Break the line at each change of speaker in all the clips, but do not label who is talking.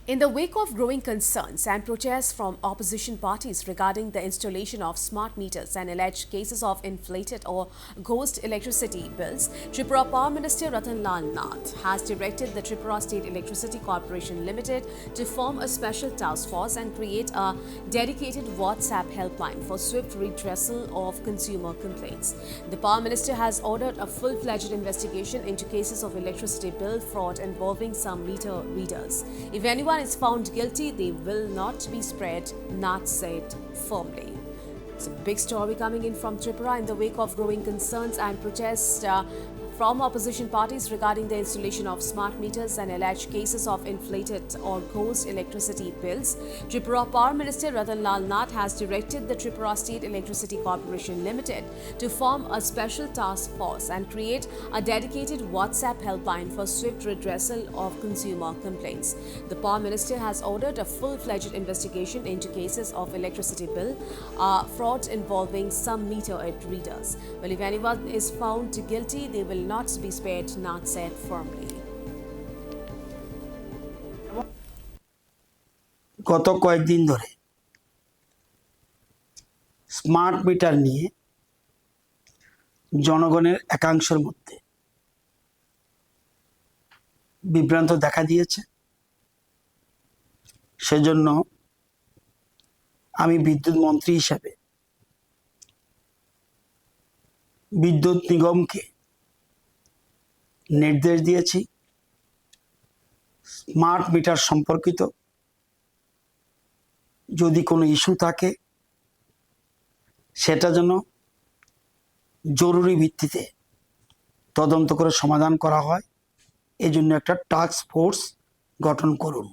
In the wake of growing concerns and protests from opposition parties regarding the installation of smart meters and alleged cases of inflated or ghost electricity bills, Tripura Power Minister Ratan Lal Nath has directed the Tripura State Electricity Corporation Limited to form a special task force and create a dedicated WhatsApp helpline for swift redressal of consumer complaints. The Power Minister has ordered a full-fledged investigation into cases of electricity bill fraud involving some meter readers. If anyone is found guilty, they will not be spared, Nath said firmly. It's a big story coming in from Tripura in the wake of growing concerns and protests from opposition parties regarding the installation of smart meters and alleged cases of inflated or ghost electricity bills. Tripura Power Minister Ratan Lal Nath has directed the Tripura State Electricity Corporation Limited to form a special task force and create a dedicated WhatsApp helpline for swift redressal of consumer complaints. The Power Minister has ordered a full-fledged investigation into cases of electricity bill fraud involving some meter readers. Well, if anyone is found guilty, they will not be spared, Nath said firmly.
গত কয়েকদিন ধরে smart meter নিয়ে জনগণের একাংশের মধ্যে বিভ্রান্ত দেখা দিয়েছে। সেজন্য আমি বিদ্যুৎ মন্ত্রী হিসাবে বিদ্যুৎ নিগমকে নির্দেশ দিয়েছি স্মার্ট মিটার সম্পর্কিত যদি কোনো ইস্যু থাকে সেটা যেন জরুরি ভিত্তিতে তদন্ত করে সমাধান করা হয়, এই জন্য একটা টাস্ক ফোর্স গঠন করুন।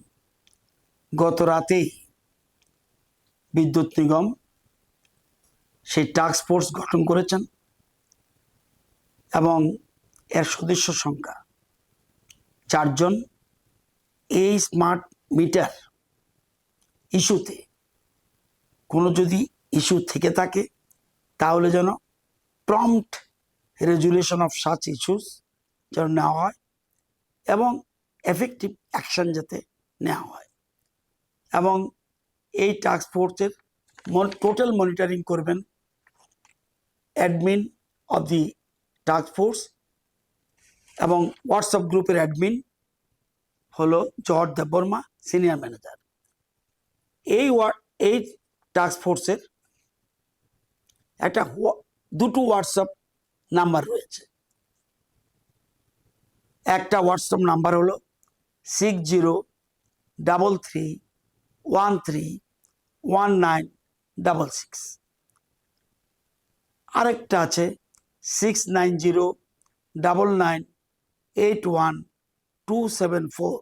গত রাতেই বিদ্যুৎ নিগম সেই টাস্ক ফোর্স গঠন করেছেন এবং এর সদস্য সংখ্যা 4 জন। এই স্মার্ট মিটার ইস্যুতে কোনো যদি ইস্যু থেকে থাকে তাহলে যেন prompt resolution of such issues যেন নেওয়া হয় এবং এফেক্টিভ অ্যাকশন যাতে নেওয়া হয়। এবং এই টাস্ক ফোর্সের টোটাল মনিটরিং করবেন admin of the task force এবং হোয়াটসঅ্যাপ গ্রুপের অ্যাডমিন হলো জহর দেববর্মা, সিনিয়র ম্যানেজার। এই টাস্ক ফোর্সের একটা দুটো হোয়াটসঅ্যাপ নাম্বার রয়েছে। একটা হোয়াটসঅ্যাপ নাম্বার হলো 6033131966, আরেকটা আছে 6909981274।